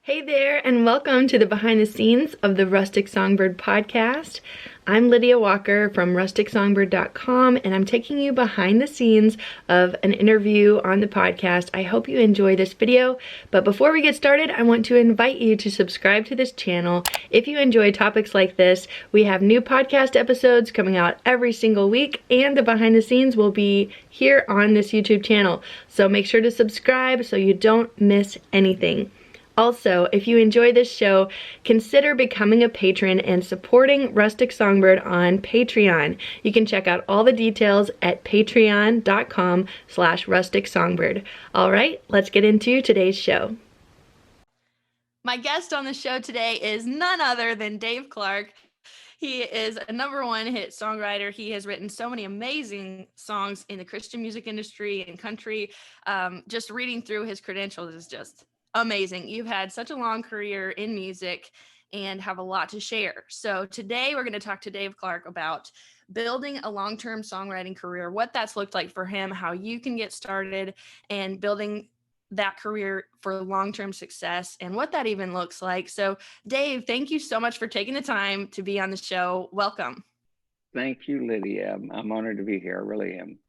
Hey there, and welcome to the behind the scenes of the Rustic Songbird Podcast. I'm Lydia Walker from rusticsongbird.com, and I'm taking you behind the scenes of an interview on the podcast. I hope you enjoy this video, but before we get started, I want to invite you to subscribe to this channel. If you enjoy topics like this, we have new podcast episodes coming out every single week, and the behind the scenes will be here on this YouTube channel. So make sure to subscribe so you don't miss anything. Also, if you enjoy this show, consider becoming a patron and supporting Rustic Songbird on Patreon. You can check out all the details at patreon.com/rusticsongbird. All right, let's get into today's show. My guest on the show today is none other than Dave Clark. He is a #1 hit songwriter. He has written so many amazing songs in the Christian music industry and country. Just reading through his credentials is just amazing. You've had such a long career in music and have a lot to share. So today we're going to talk to Dave Clark about building a long-term songwriting career, what that's looked like for him, how you can get started and building that career for long-term success and what that even looks like. So Dave, thank you so much for taking the time to be on the show. Welcome. Thank you, Lydia. I'm honored to be here. I really am.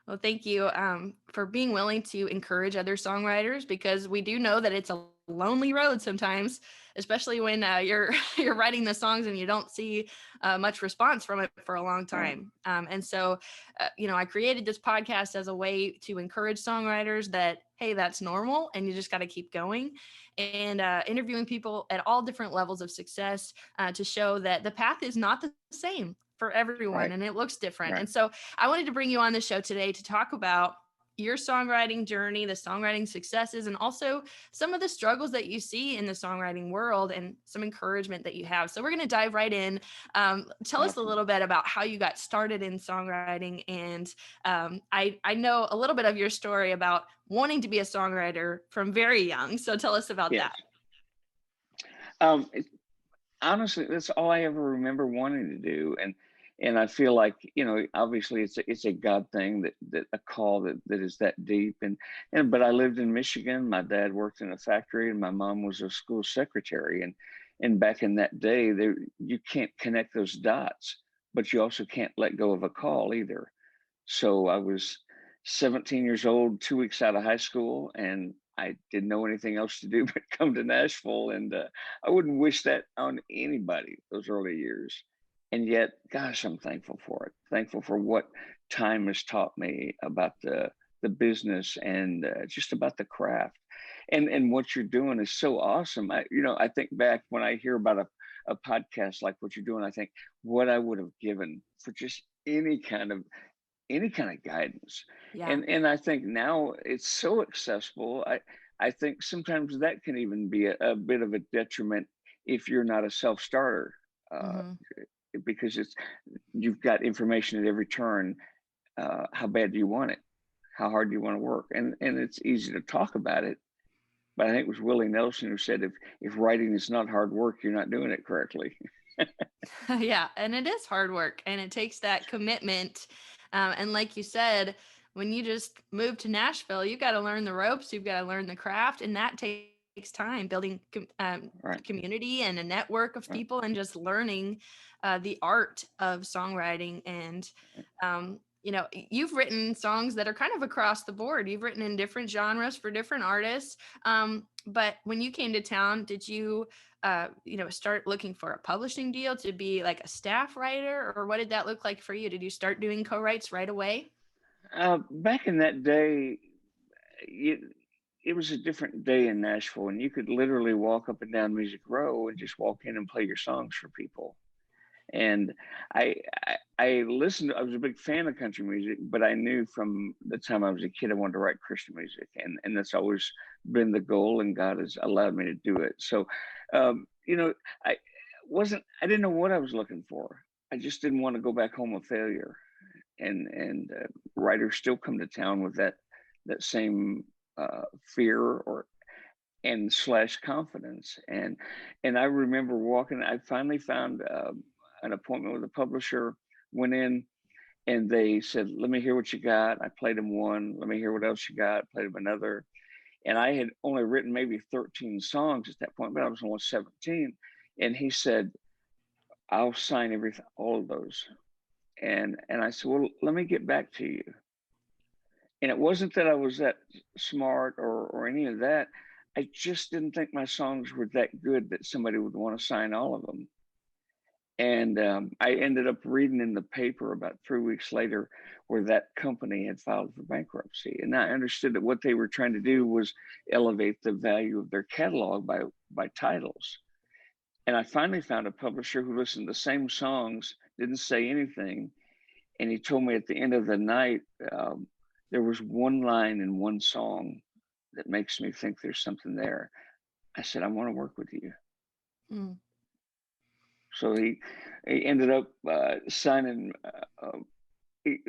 Well, thank you for being willing to encourage other songwriters, because we do know that it's a lonely road sometimes, especially when you're writing the songs and you don't see much response from it for a long time. And so, I created this podcast as a way to encourage songwriters that, hey, that's normal and you just got to keep going, and interviewing people at all different levels of success to show that the path is not the same for everyone, Right. and it looks different. Right. And so I wanted to bring you on the show today to talk about your songwriting journey, the songwriting successes, and also some of the struggles that you see in the songwriting world and some encouragement that you have. So we're going to dive right in. Tell us a little bit about how you got started in songwriting. And I know a little bit of your story about wanting to be a songwriter from very young. So tell us about Yes. that. Honestly, that's all I ever remember wanting to do, and I feel like, obviously it's a God thing, that a call that is that deep, and but I lived in Michigan. My dad worked in a factory, and my mom was a school secretary, and back in that day, there you can't connect those dots, but you also can't let go of a call either. So I was 17 years old, 2 weeks out of high school, and I didn't know anything else to do but come to Nashville. And I wouldn't wish that on anybody, those early years. And yet, gosh, I'm thankful for it. Thankful for what time has taught me about the business and just about the craft. And what you're doing is so awesome. I think back when I hear about a podcast like what you're doing, I think what I would have given for just any kind of guidance. Yeah. And I think now it's so accessible. I think sometimes that can even be a bit of a detriment if you're not a self-starter, uh, Mm-hmm. because you've got information at every turn. How bad do you want it? How hard do you want to work? And it's easy to talk about it, but I think it was Willie Nelson who said, if writing is not hard work, you're not doing it correctly. Yeah, and it is hard work, and it takes that commitment. And like you said, when you just move to Nashville, you've got to learn the ropes, you've got to learn the craft, and that takes time building Right. community and a network of Right. people and just learning the art of songwriting. And, you've written songs that are kind of across the board. You've written in different genres for different artists. But when you came to town, did you start looking for a publishing deal to be like a staff writer, or what did that look like for you? Did you start doing co-writes right away? Back in that day, it, it was a different day in Nashville, and you could literally walk up and down Music Row and just walk in and play your songs for people. And I listened. I was a big fan of country music, but I knew from the time I was a kid I wanted to write Christian music, and that's always been the goal. And God has allowed me to do it. So, um, you know, I I didn't know what I was looking for. I just didn't want to go back home a failure. And writers still come to town with that same fear or and slash confidence. And I remember walking. I finally found an appointment with a publisher. Went in, and they said, "Let me hear what you got." I played them one. Let me hear what else you got. Played them another. And I had only written maybe 13 songs at that point, but I was only 17. And he said, I'll sign everything, all of those. And I said, well, let me get back to you. And it wasn't that I was that smart or any of that. I just didn't think my songs were that good that somebody would want to sign all of them. And I ended up reading in the paper about 3 weeks later where that company had filed for bankruptcy. And I understood that what they were trying to do was elevate the value of their catalog by titles. And I finally found a publisher who listened to the same songs, didn't say anything. And he told me at the end of the night, there was one line in one song that makes me think there's something there. I said, I want to work with you. Mm. So he ended up signing, he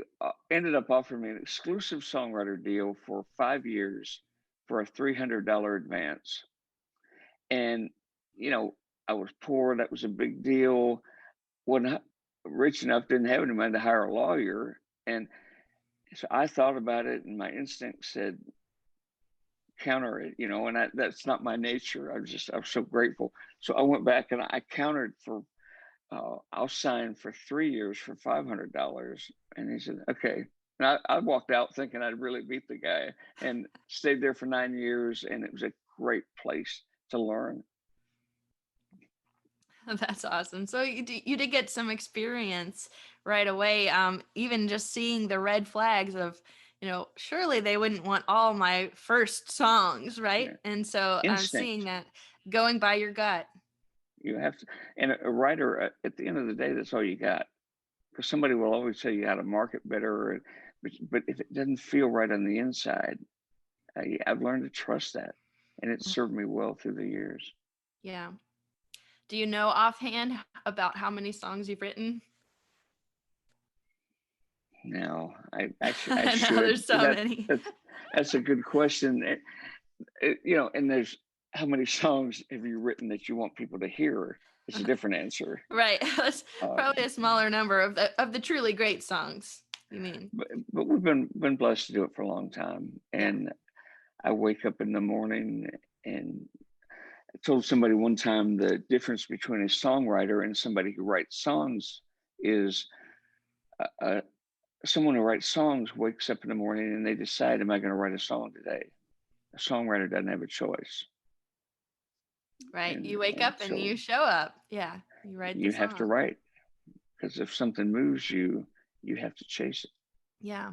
ended up offering me an exclusive songwriter deal for 5 years for a $300 advance. And, you know, I was poor. That was a big deal. Wasn't rich enough, didn't have any money to hire a lawyer. And so I thought about it, and my instinct said, counter it, you know, and that's not my nature. I was so grateful. So I went back and I countered for, I'll sign for 3 years for $500. And he said, okay. And I walked out thinking I'd really beat the guy, and stayed there for 9 years. And it was a great place to learn. That's awesome. So you did get some experience right away. Even just seeing the red flags of, you know, surely they wouldn't want all my first songs, right? Yeah. And so I'm seeing that, going by your gut. You have to, and a writer, at the end of the day, that's all you got. Because somebody will always tell you how to market better, but if it doesn't feel right on the inside, I've learned to trust that, and it served me well through the years. Yeah. Do you know offhand about how many songs you've written? No, I should. There's so many. That's a good question. You know, and there's how many songs have you written that you want people to hear? It's a different answer. Right. That's probably a smaller number of the truly great songs, you mean. But we've been blessed to do it for a long time. And yeah. I wake up in the morning, and I told somebody one time the difference between a songwriter and somebody who writes songs is someone who writes songs wakes up in the morning and they decide, am I going to write a song today? A songwriter doesn't have a choice. Right. And you wake up and you show up. Yeah. You write the song. You have to write, because if something moves you, you have to chase it. Yeah.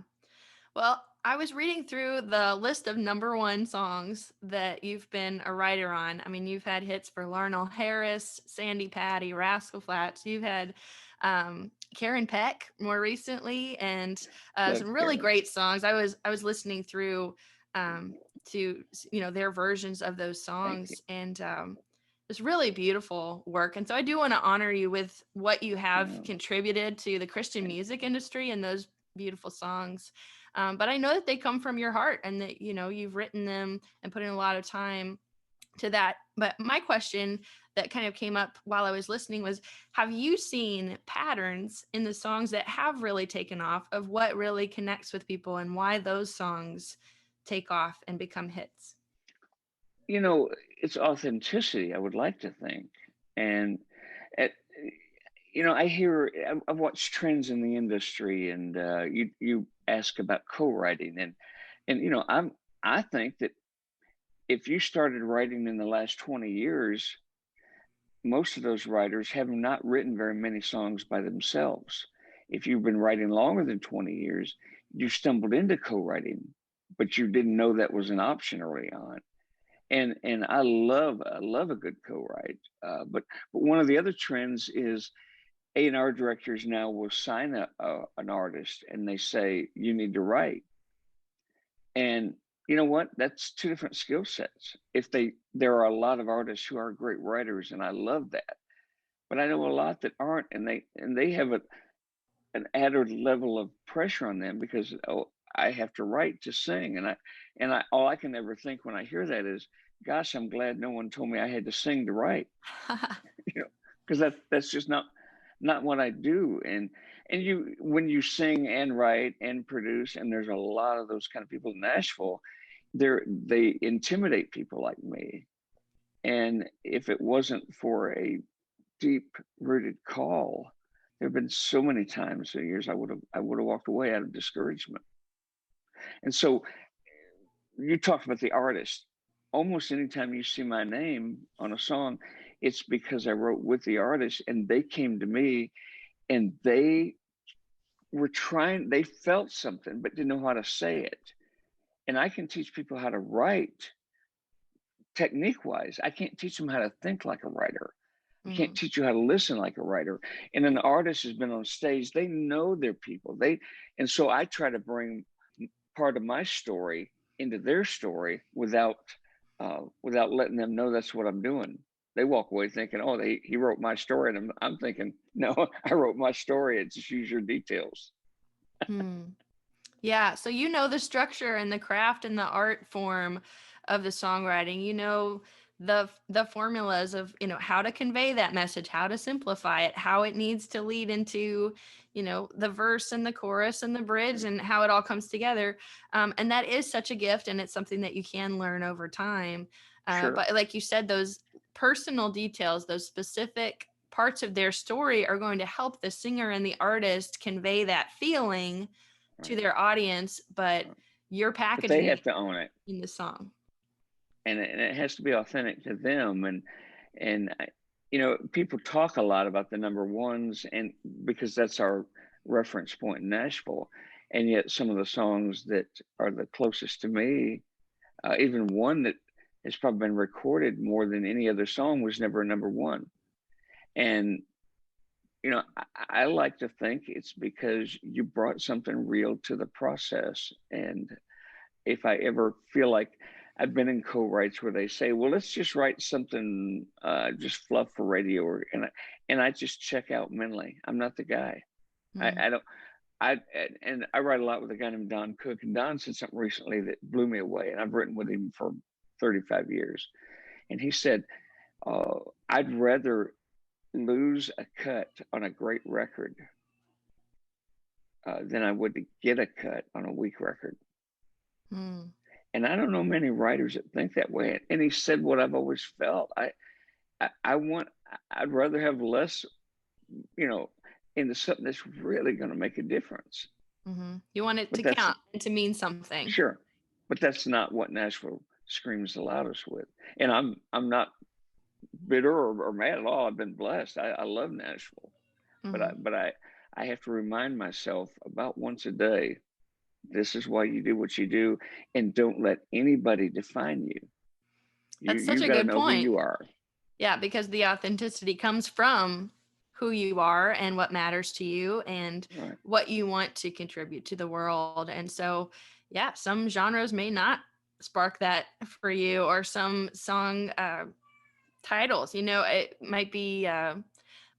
Well, I was reading through the list of #1 songs that you've been a writer on. I mean, you've had hits for Larnell Harris, Sandy Patty, Rascal Flatts. You've had Karen Peck more recently, and some really great songs. I was listening through to, you know, their versions of those songs, and it's really beautiful work. And so I do want to honor you with what you have contributed to the Christian music industry and those beautiful songs. But I know that they come from your heart, and that, you know, you've written them and put in a lot of time to that. But my question that kind of came up while I was listening was, have you seen patterns in the songs that have really taken off, of what really connects with people and why those songs take off and become hits? You know, it's authenticity, I would like to think. And you know, I've watched trends in the industry, and you ask about co-writing, and you know, I think that if you started writing in the last 20 years, most of those writers have not written very many songs by themselves. If you've been writing longer than 20 years, you stumbled into co-writing, but you didn't know that was an option early on. And I love a good co-write. But one of the other trends is A&R directors now will sign an artist, and they say, you need to write. And you know what? That's two different skill sets. There are a lot of artists who are great writers, and I love that. But I know a lot that aren't, and they have an added level of pressure on them, because I have to write to sing, and I all I can ever think when I hear that is, gosh, I'm glad no one told me I had to sing to write. You know, because that's just not what I do. And when you sing and write and produce, and there's a lot of those kind of people in Nashville, they intimidate people like me. And if it wasn't for a deep rooted call, there have been so many times through the years I would have walked away out of discouragement. And so you talked about the artist. Almost anytime you see my name on a song, it's because I wrote with the artist and they came to me and they felt something but didn't know how to say it. And I can teach people how to write technique wise. I can't teach them how to think like a writer. I can't teach you how to listen like a writer. And an artist has been on stage, they know their people. And so I try to bring part of my story into their story without letting them know that's what I'm doing. They walk away thinking, oh, he wrote my story. And I'm thinking, no, I wrote my story. It's just use your details. Yeah. So you know the structure and the craft and the art form of the songwriting. You know the formulas of, you know, how to convey that message, how to simplify it, how it needs to lead into, you know, the verse and the chorus and the bridge and how it all comes together. And that is such a gift, and it's something that you can learn over time. Sure. But like you said, those personal details, those specific parts of their story are going to help the singer and the artist convey that feeling to their audience, but you're packaging they have to own it in the song. And it has to be authentic to them. And you know, people talk a lot about the number ones, and because that's our reference point in Nashville. And yet some of the songs that are the closest to me, even one that has probably been recorded more than any other song, was never a number one. And you know, I like to think it's because you brought something real to the process. And if I ever feel like I've been in co-writes where they say, well, let's just write something, just fluff for radio, and I just check out mentally. I'm not the guy. I write a lot with a guy named Don Cook, and Don said something recently that blew me away. And I've written with him for 35 years. And he said, I'd rather lose a cut on a great record than I would to get a cut on a weak record. And I don't know many writers that think that way. And he said what I've always felt. I'd rather have less, you know, into something that's really going to make a difference. You want it to count and to mean something. Sure. But that's not what Nashville screams the loudest with. And I'm not bitter or mad at all. I've been blessed. I love Nashville. But I have to remind myself about once a day, this is why you do what you do, and don't let anybody define you. That's such a good point. Who you are. Yeah, because the authenticity comes from who you are and what matters to you and what you want to contribute to the world. And so, yeah, some genres may not spark that for you, or some song titles, you know, it might be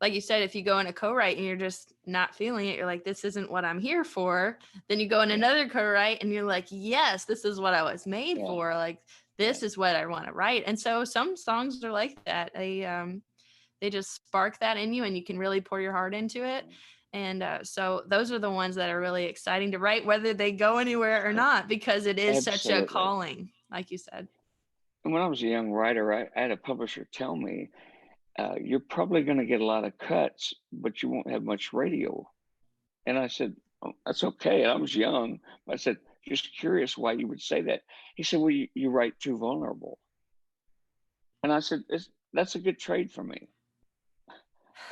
like you said, if you go in a co-write and you're just not feeling it, you're like, this isn't what I'm here for. Then you go in another co-write and you're like, yes, this is what I was made for. Like, this is what I want to write. And so some songs are like that. They just spark that in you, and you can really pour your heart into it. And so those are the ones that are really exciting to write, whether they go anywhere or not, because it is such a calling, like you said. And when I was a young writer, I had a publisher tell me, you're probably going to get a lot of cuts, but you won't have much radio. And I said, oh, that's okay. I was young. I said, just curious why you would say that. He said, well, you write too vulnerable. And I said, that's a good trade for me.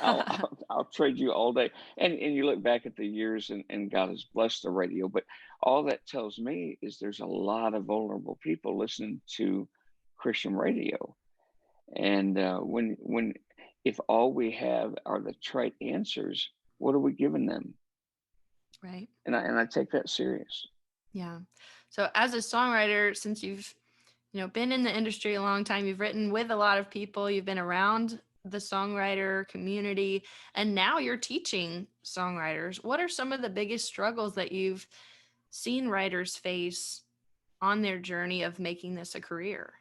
I'll trade you all day. And you look back at the years, and God has blessed the radio. But all that tells me is there's a lot of vulnerable people listening to Christian radio. And if all we have are the trite answers, what are we giving them? Right. And I take that serious. Yeah. So as a songwriter, since you've, you know, been in the industry a long time, you've written with a lot of people, you've been around the songwriter community, and now you're teaching songwriters. What are some of the biggest struggles that you've seen writers face on their journey of making this a career?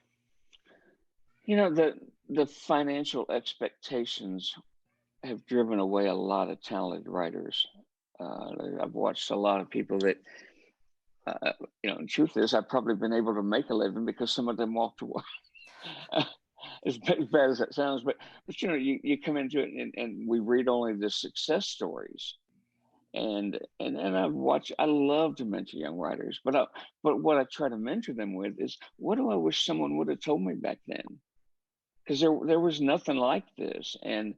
You know, the financial expectations have driven away a lot of talented writers. I've watched a lot of people that the truth is, I've probably been able to make a living because some of them walked away. As bad as that sounds, but you come into it and we read only the success stories, and I love to mentor young writers, but what I try to mentor them with is, what do I wish someone would have told me back then? Because there was nothing like this, and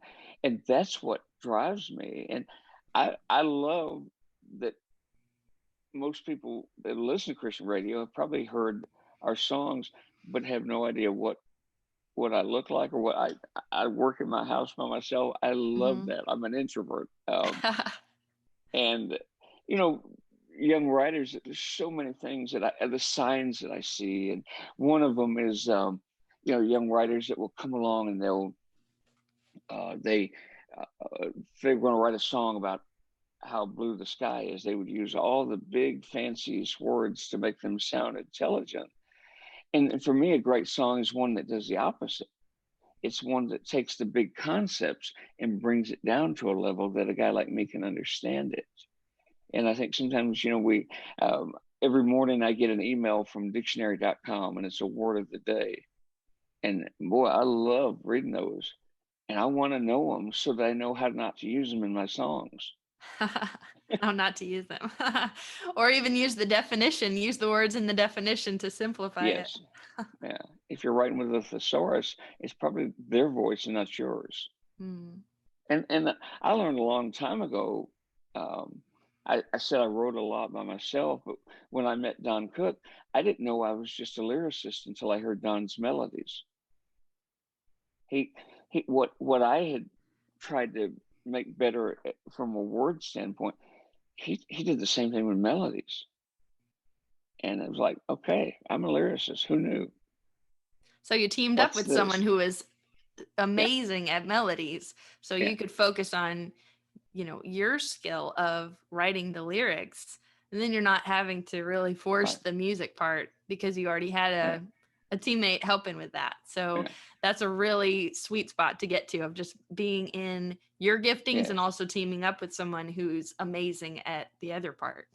that's what drives me. And I love that most people that listen to Christian radio have probably heard our songs, but have no idea what I look like, or what I work in my house by myself. I love that. I'm an introvert. And, young writers, there's so many things the signs that I see. And one of them is, young writers that will come along and they want to write a song about how blue the sky is. They would use all the big fancy words to make them sound intelligent. And for me, a great song is one that does the opposite. It's one that takes the big concepts and brings it down to a level that a guy like me can understand it. And I think sometimes, every morning I get an email from dictionary.com, and it's a word of the day. And boy, I love reading those. And I want to know them so that I know how not to use them in my songs. How not to use them. Or even use the definition, use the words in the definition to simplify it. Yeah. If you're writing with a thesaurus, it's probably their voice and not yours. And I learned a long time ago, I said I wrote a lot by myself, but when I met Don Cook, I didn't know I was just a lyricist until I heard Don's melodies. What I had tried to make better from a word standpoint, he did the same thing with melodies. And it was like, okay, I'm a lyricist. Who knew? So you teamed up with someone who is amazing at melodies, so you could focus on, your skill of writing the lyrics, and then you're not having to really force the music part because you already had a teammate helping with that. So that's a really sweet spot to get to, of just being in your giftings and also teaming up with someone who's amazing at the other part.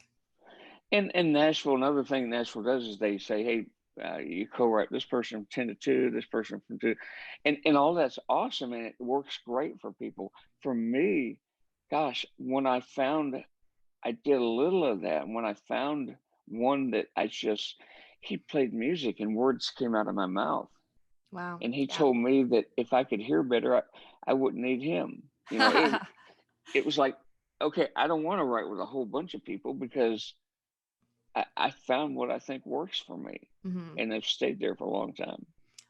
And Nashville, another thing Nashville does is they say, hey, you co-write this person from 10 to 2, this person from 2, and all that's awesome, and it works great for people. For me, gosh, when I did a little of that, and when I found one that he played music and words came out of my mouth. Wow. And he told me that if I could hear better, I wouldn't need him. It was like, okay, I don't want to write with a whole bunch of people, because I found what I think works for me, and I've stayed there for a long time.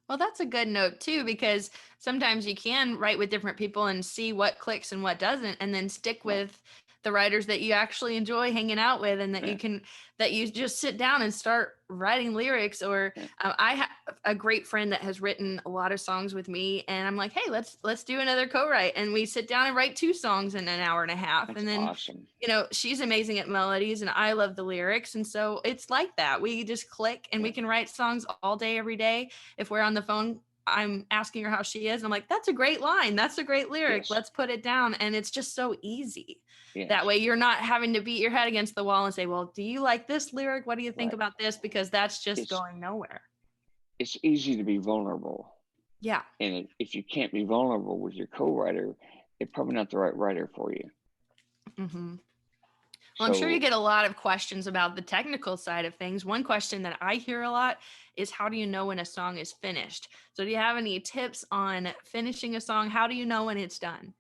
Well, that's a good note too, because sometimes you can write with different people and see what clicks and what doesn't, and then stick with the writers that you actually enjoy hanging out with, and that you just sit down and start writing lyrics. Or I have a great friend that has written a lot of songs with me, and I'm like, hey, let's do another co-write, and we sit down and write 2 songs in an hour and a half. That's and then awesome. She's amazing at melodies and I love the lyrics, and so it's like that. We just click, and we can write songs all day every day. If we're on the phone, I'm asking her how she is, and I'm like, that's a great line, that's a great lyric, let's put it down. And it's just so easy. That way you're not having to beat your head against the wall and say, well, do you like this lyric? What do you think about this? Because that's just going nowhere. It's easy to be vulnerable. Yeah. And if you can't be vulnerable with your co-writer, they're probably not the right writer for you. Well, I'm sure you get a lot of questions about the technical side of things. One question that I hear a lot is, how do you know when a song is finished? So do you have any tips on finishing a song? How do you know when it's done?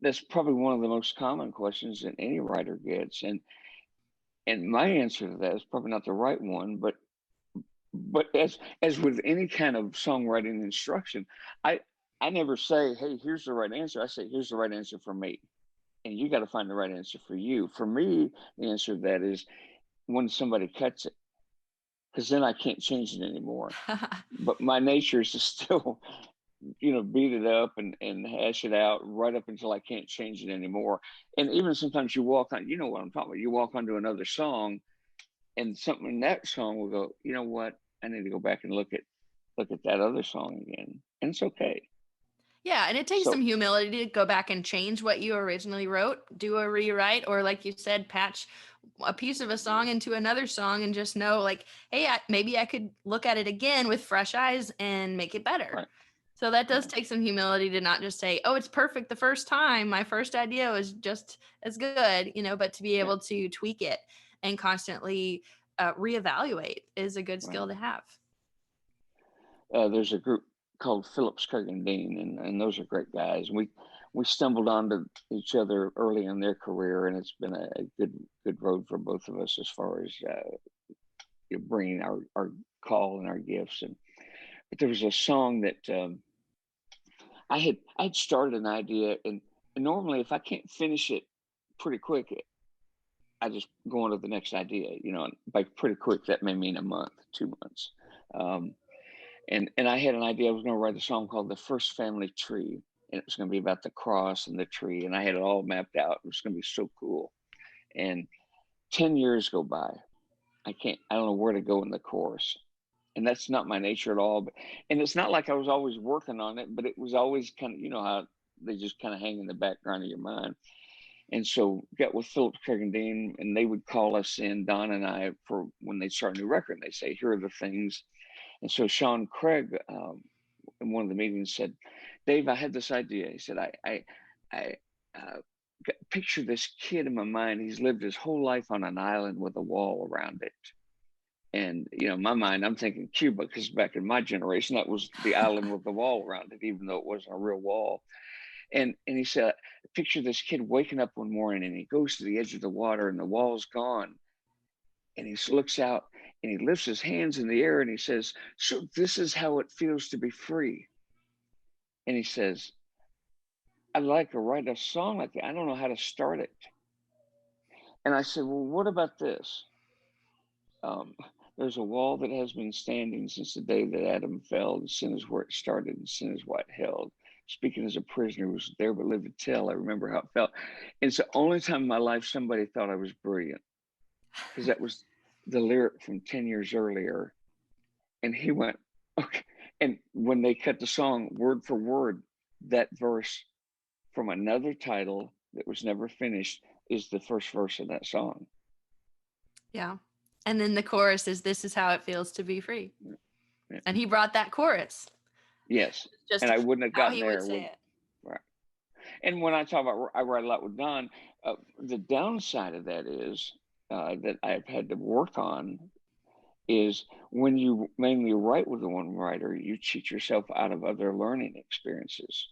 That's probably one of the most common questions that any writer gets. And my answer to that is probably not the right one, but as with any kind of songwriting instruction, I never say, hey, here's the right answer. I say, here's the right answer for me. And you got to find the right answer for you. For me, the answer to that is when somebody cuts it, because then I can't change it anymore. But my nature is to still, beat it up and hash it out right up until I can't change it anymore. And even sometimes you walk on, what I'm talking about, you walk onto another song and something in that song will go, you know what, I need to go back and look at that other song again. And it's okay. Yeah, and it takes some So humility to go back and change what you originally wrote, do a rewrite, or like you said, patch a piece of a song into another song and just know like, hey, maybe I could look at it again with fresh eyes and make it better. right, So that does right, take some humility to not just say, oh, it's perfect the first time. My first idea was just as good, but to be yeah, able to tweak it and constantly reevaluate is a good skill right. to have. There's a group called Phillips, Craig and Dean, and those are great guys. We stumbled onto each other early in their career, and it's been a good road for both of us as far as bringing our call and our gifts. And but there was a song that I'd started an idea, and normally if I can't finish it pretty quick, I just go on to the next idea. And by pretty quick, that may mean a month, 2 months. Um, and I had an idea. I was going to write a song called "The First Family Tree," and it was going to be about the cross and the tree, and I had it all mapped out. It was going to be so cool. And 10 years go by. I don't know where to go in the chorus, and that's not my nature at all. And it's not like I was always working on it, but it was always kind of, how they just kind of hang in the background of your mind. And so got with Philip, Craig and Dean, and they would call us in, Don and I, for when they'd start a new record. And they say, here are the things. And so Sean Craig, in one of the meetings, said, Dave, I had this idea. He said, I picture this kid in my mind. He's lived his whole life on an island with a wall around it. And, in my mind, I'm thinking Cuba, because back in my generation, that was the island with the wall around it, even though it wasn't a real wall. And he said, picture this kid waking up one morning and he goes to the edge of the water and the wall's gone. And he looks out and he lifts his hands in the air and he says, so this is how it feels to be free. And he says, I'd like to write a song like that. I don't know how to start it. And I said, well, what about this? Um, there's a wall that has been standing since the day that Adam fell, and sin is where it started, and sin is what held. Speaking as a prisoner who was there but lived to tell, I remember how it felt. And it's the only time in my life somebody thought I was brilliant, because that was the lyric from 10 years earlier. And he went, okay. And when they cut the song word for word, that verse from another title that was never finished is the first verse of that song. Yeah. And then the chorus is, this is how it feels to be free. Yeah. And he brought that chorus. Yes. Just And I wouldn't have how gotten he there. would say it. Right. And when I talk about, I write a lot with Don, the downside of that is that I've had to work on is when you mainly write with the one writer, you cheat yourself out of other learning experiences.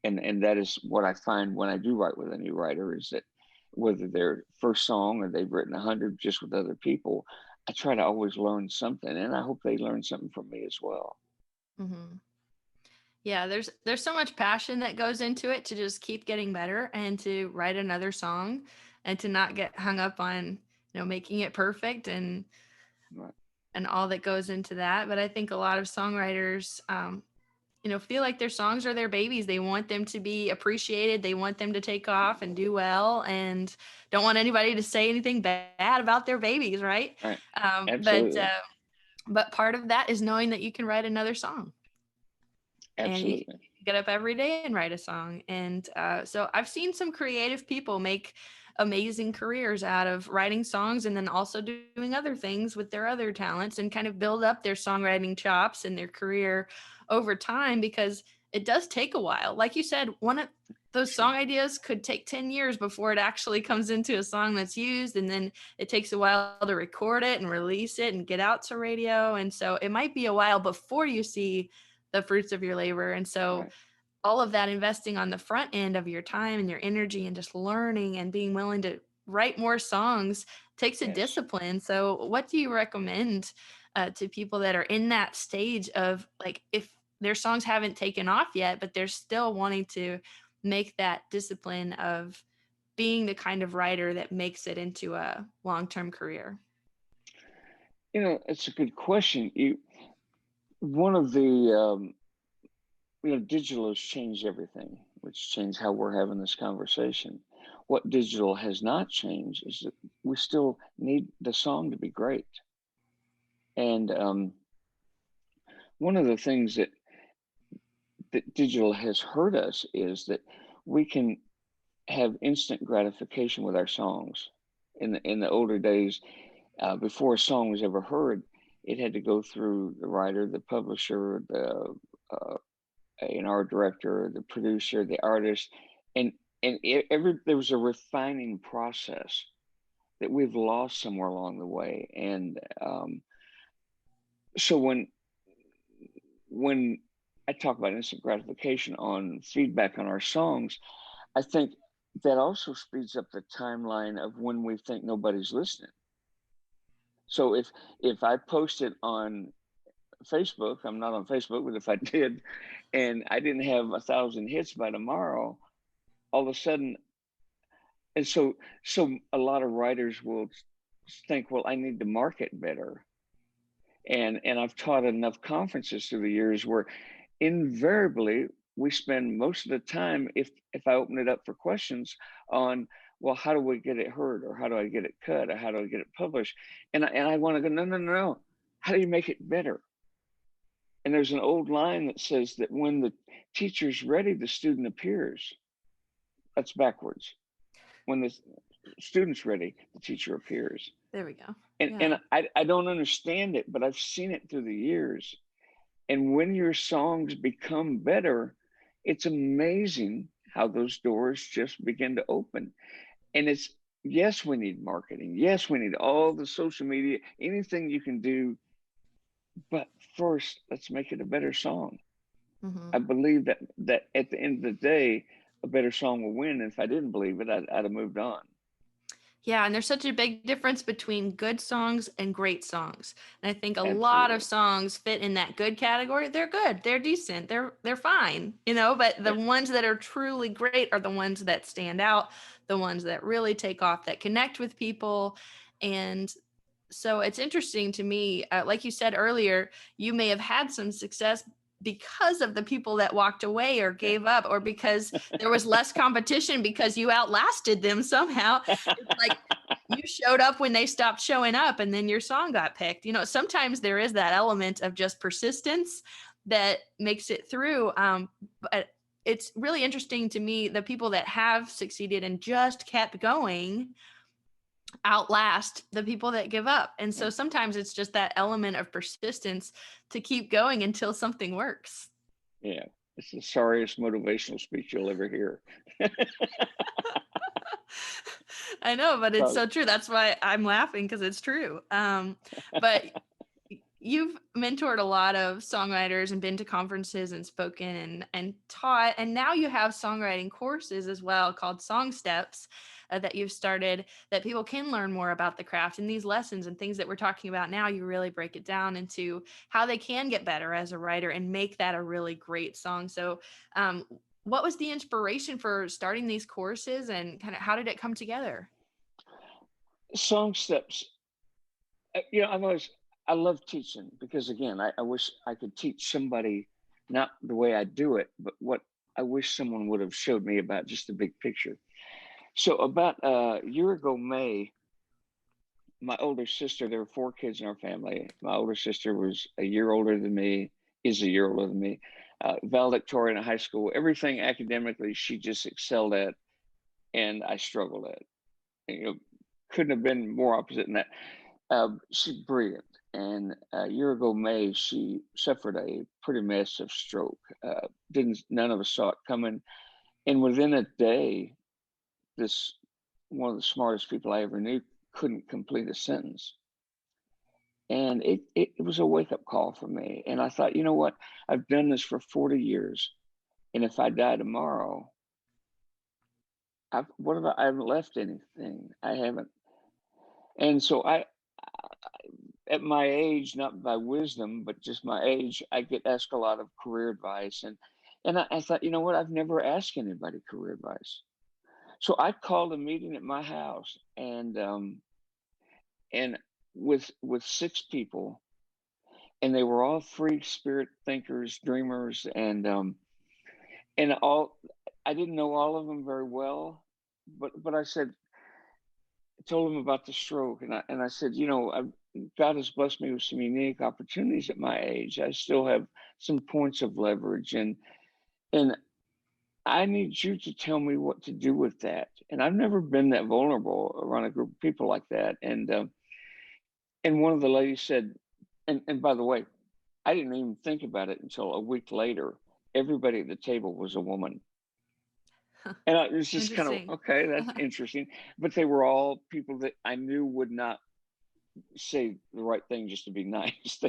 And that is what I find when I do write with a new writer, is that whether their first song or they've written 100 just with other people, I try to always learn something, and I hope they learn something from me as well. Mm-hmm. Yeah, there's so much passion that goes into it to just keep getting better and to write another song and to not get hung up on, making it perfect and Right. and all that goes into that. But I think a lot of songwriters feel like their songs are their babies. They want them to be appreciated. They want them to take off and do well, and don't want anybody to say anything bad about their babies, right? Right. Um, but Absolutely. uh, but part of that is knowing that you can write another song, and you Absolutely. get up every day and write a song. And so I've seen some creative people make amazing careers out of writing songs and then also doing other things with their other talents and kind of build up their songwriting chops and their career over time, because it does take a while. Like you said, one of those song ideas could take 10 years before it actually comes into a song that's used. And then it takes a while to record it and release it and get out to radio. And so it might be a while before you see the fruits of your labor. And so Right. all of that investing on the front end of your time and your energy and just learning and being willing to write more songs takes a Yes. discipline. So what do you recommend to people that are in that stage of, like, if their songs haven't taken off yet, but they're still wanting to make that discipline of being the kind of writer that makes it into a long-term career? It's a good question. One of the digital has changed everything, which changed how we're having this conversation. What digital has not changed is that we still need the song to be great. And one of the things that that digital has hurt us is that we can have instant gratification with our songs. In the older days, before a song was ever heard, it had to go through the writer, the publisher, the art director, the producer, the artist, and there was a refining process that we've lost somewhere along the way. And so when I talk about instant gratification on feedback on our songs, I think that also speeds up the timeline of when we think nobody's listening. So if I post it on Facebook, I'm not on Facebook, but if I did, and I didn't have 1,000 hits by tomorrow, all of a sudden, and so a lot of writers will think, well, I need to market better. And I've taught enough conferences through the years where invariably we spend most of the time, if I open it up for questions, on, well, how do we get it heard, or how do I get it cut, or how do I get it published? And I want to go, no. How do you make it better? And there's an old line that says that when the teacher's ready, the student appears. That's backwards. When the student's ready, the teacher appears. There we go. And I don't understand it, but I've seen it through the years. And when your songs become better, it's amazing how those doors just begin to open. And it's, yes, we need marketing. Yes, we need all the social media, anything you can do. But first, let's make it a better song. Mm-hmm. I believe that at the end of the day, a better song will win. And if I didn't believe it, I'd have moved on. Yeah, and there's such a big difference between good songs and great songs. And I think a lot of songs fit in that good category. They're good, they're decent, they're fine, but the ones that are truly great are the ones that stand out, the ones that really take off, that connect with people. And so it's interesting to me, like you said earlier, you may have had some success because of the people that walked away or gave up, or because there was less competition because you outlasted them somehow. It's like you showed up when they stopped showing up, and then your song got picked. Sometimes there is that element of just persistence that makes it through. But it's really interesting to me, the people that have succeeded and just kept going outlast the people that give up. And so sometimes it's just that element of persistence to keep going until something works. Yeah, it's the sorriest motivational speech you'll ever hear. I know, but it's so true. That's why I'm laughing, because it's true. But you've mentored a lot of songwriters and been to conferences and spoken and taught, and now you have songwriting courses as well called Song Steps that you've started, that people can learn more about the craft. And these lessons and things that we're talking about now, you really break it down into how they can get better as a writer and make that a really great song. So what was the inspiration for starting these courses, and kind of how did it come together? Song Steps, I love teaching, because again, I wish I could teach somebody, not the way I do it, but what I wish someone would have showed me about just the big picture. So about a year ago, May, my older sister, there were 4 kids in our family. My older sister was a year older than me, is a year older than me, valedictorian in high school. Everything academically, she just excelled at, and I struggled at. And, couldn't have been more opposite than that. She's brilliant. And a year ago, May, she suffered a pretty massive stroke. None of us saw it coming. And within a day, one of the smartest people I ever knew couldn't complete a sentence. And it was a wake-up call for me. And I thought, you know what? I've done this for 40 years. And if I die tomorrow, I haven't left anything. I haven't. And so at my age, not by wisdom, but just my age, I get asked a lot of career advice. And I thought, you know what? I've never asked anybody career advice. So I called a meeting at my house, and with 6 people, and they were all free spirit thinkers, dreamers, and all. I didn't know all of them very well, but I told them about the stroke, and I said, God has blessed me with some unique opportunities at my age. I still have some points of leverage, and And I need you to tell me what to do with that. And I've never been that vulnerable around a group of people like that. And one of the ladies said, and by the way, I didn't even think about it until a week later. Everybody at the table was a woman. And it was just kind of, Interesting. okay, that's interesting. But they were all people that I knew would not say the right thing just to be nice.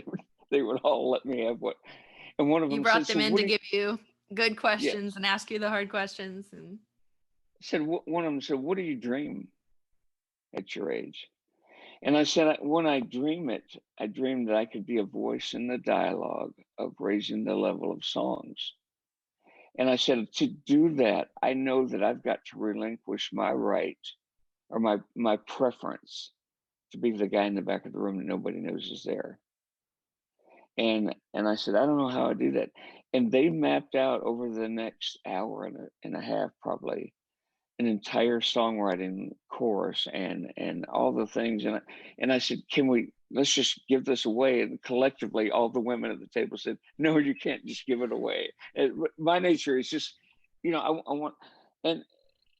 They would all let me have what. And one of You them said, brought "So them in what to do you?" give you good Yeah, questions and ask you the hard questions. And said one of them said, "What do you dream at your age?" And I said, "When I dream it, I dream that I could be a voice in the dialogue of raising the level of songs." And I said, to do that, I know that I've got to relinquish my right or my preference to be the guy in the back of the room that nobody knows is there. And I said, I don't know how I do that. And they mapped out over the next hour and a half, probably, an entire songwriting course and all the things. And I said, let's just give this away. And collectively, all the women at the table said, no, you can't just give it away. My nature is just, I want, and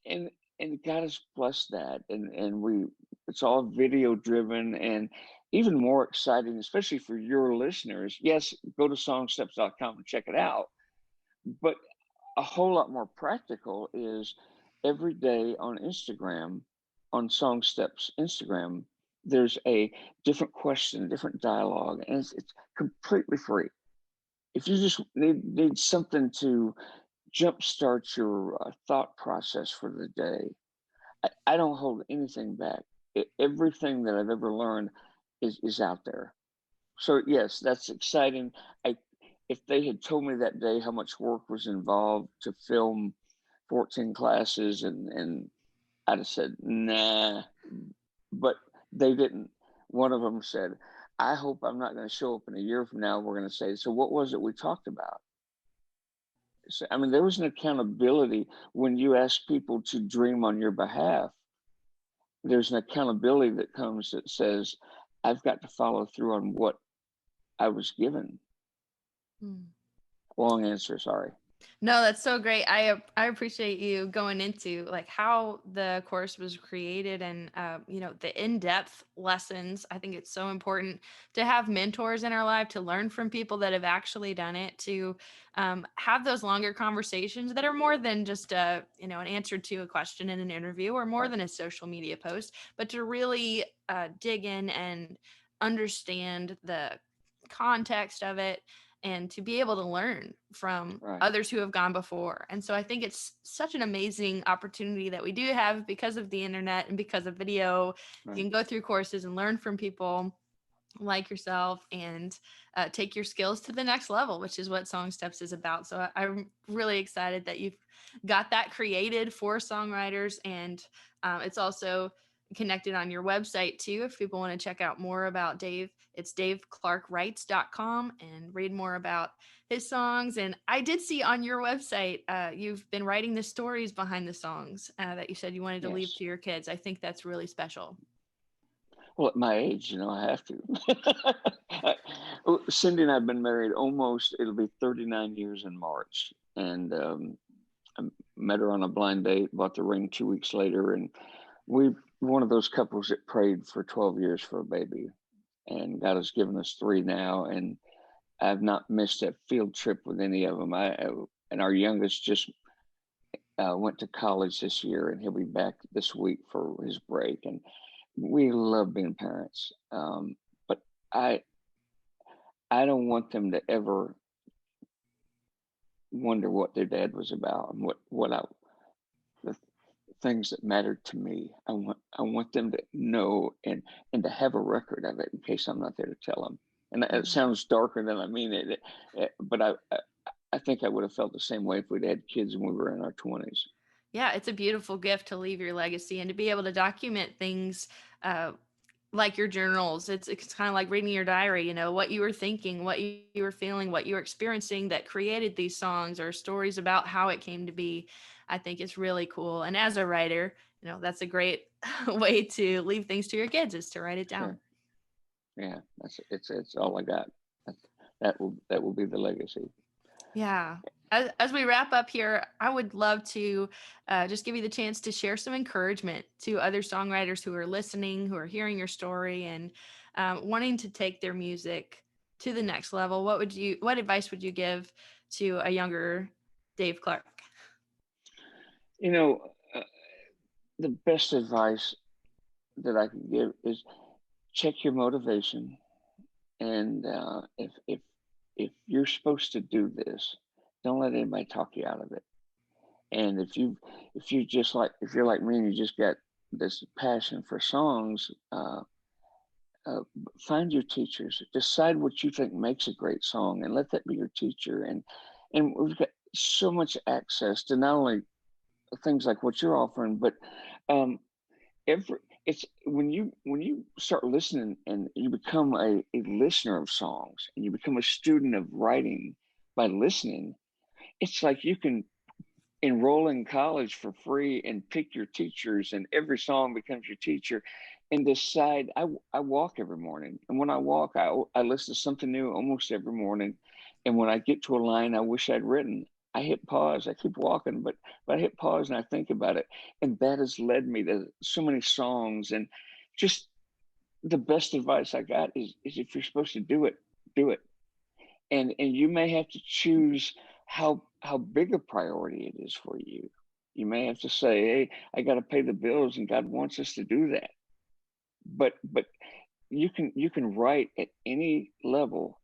and and God has blessed that, and it's all video driven, and even more exciting, especially for your listeners. Yes, go to songsteps.com and check it out, but a whole lot more practical is every day on Instagram, on Songsteps Instagram, there's a different question, different dialogue, and it's completely free. If you just need something to jumpstart your thought process for the day, I don't hold anything back. Everything that I've ever learned is out there. So yes, that's exciting. I If they had told me that day how much work was involved to film 14 classes, and I'd have said nah, but they didn't. One of them said, I hope I'm not going to show up in a year from now. We're going to say, so what was it we talked about? So, I mean, there was an accountability when you ask people to dream on your behalf. There's an accountability that comes that says, I've got to follow through on what I was given. Long answer, sorry. no, that's so great. I appreciate you going into like how the course was created and the in-depth lessons. I think it's so important to have mentors in our life, to learn from people that have actually done it, to have those longer conversations that are more than just an answer to a question in an interview or more Right. than a social media post, but to really dig in and understand the context of it and to be able to learn from Right. others who have gone before. And so I think it's such an amazing opportunity that we do have because of the internet and because of video. Right. You can go through courses and learn from people like yourself and take your skills to the next level, which is what Song Steps is about. So I'm really excited that you've got that created for songwriters, and it's also connected on your website too. If people want to check out more about Dave, it's daveclarkwrites.com and read more about his songs. And I did see on your website, you've been writing the stories behind the songs that you said you wanted to leave Yes. to your kids. I think that's really special. Well, at my age, I have to. Cindy and I have been married it'll be 39 years in March. And I met her on a blind date, bought the ring 2 weeks later. And we're one of those couples that prayed for 12 years for a baby. And God has given us 3 now. And I've not missed a field trip with any of them. And our youngest just went to college this year, and he'll be back this week for his break. And we love being parents, but I don't want them to ever wonder what their dad was about and the things that mattered to me. I want them to know and to have a record of it in case I'm not there to tell them. And it sounds darker than I mean it, but I think I would have felt the same way if we'd had kids when we were in our 20s. Yeah, it's a beautiful gift to leave your legacy and to be able to document things like your journals. It's kind of like reading your diary, what you were thinking, what you were feeling, what you were experiencing that created these songs or stories about how it came to be. I think it's really cool. And as a writer, that's a great way to leave things to your kids is to write it down. Sure. Yeah, it's all I got. That will be the legacy. Yeah. As we wrap up here, I would love to just give you the chance to share some encouragement to other songwriters who are listening, who are hearing your story and wanting to take their music to the next level. What advice would you give to a younger Dave Clark? You know, the best advice that I can give is check your motivation. And if you're supposed to do this, don't let anybody talk you out of it. And if you're like me and you just got this passion for songs, find your teachers. Decide what you think makes a great song, and let that be your teacher. And we've got so much access to not only things like what you're offering, but it's when you start listening and you become a listener of songs, and you become a student of writing by listening. It's like you can enroll in college for free and pick your teachers, and every song becomes your teacher. And decide. I walk every morning, and when I walk, I listen to something new almost every morning. And when I get to a line I wish I'd written, I hit pause. I keep walking, but I hit pause and I think about it. And that has led me to so many songs. And just the best advice I got is if you're supposed to do it, do it. And you may have to choose how big a priority it is for you. You may have to say, hey, I got to pay the bills, and God wants us to do that. But you can write at any level,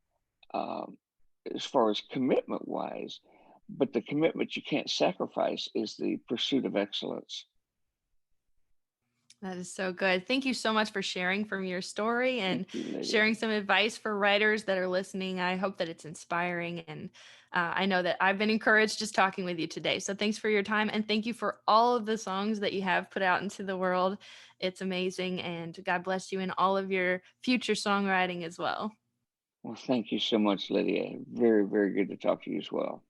as far as commitment wise. But the commitment you can't sacrifice is the pursuit of excellence. That is so good. Thank you so much for sharing from your story and You, sharing some advice for writers that are listening. I hope that it's inspiring. And I know that I've been encouraged just talking with you today. So thanks for your time. And thank you for all of the songs that you have put out into the world. It's amazing. And God bless you in all of your future songwriting as well. Well, thank you so much, Lydia. Very, very good to talk to you as well.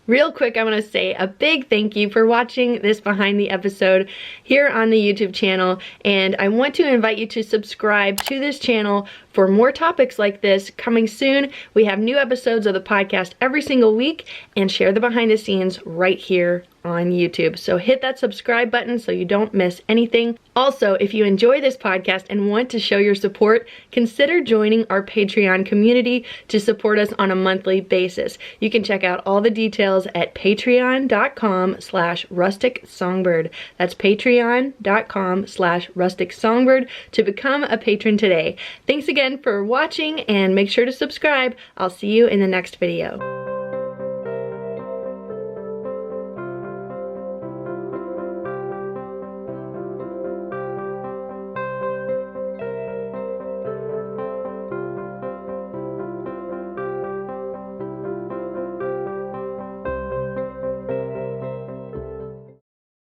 Real quick, I want to say a big thank you for watching this behind the episode here on the YouTube channel, and I want to invite you to subscribe to this channel for more topics like this coming soon. We have new episodes of the podcast every single week, and share the behind the scenes right here on YouTube. So hit that subscribe button so you don't miss anything. Also, if you enjoy this podcast and want to show your support, consider joining our Patreon community to support us on a monthly basis. You can check out all the details at patreon.com/rusticsongbird. That's patreon.com/rusticsongbird to become a patron today. Thanks again for watching, and make sure to subscribe. I'll see you in the next video.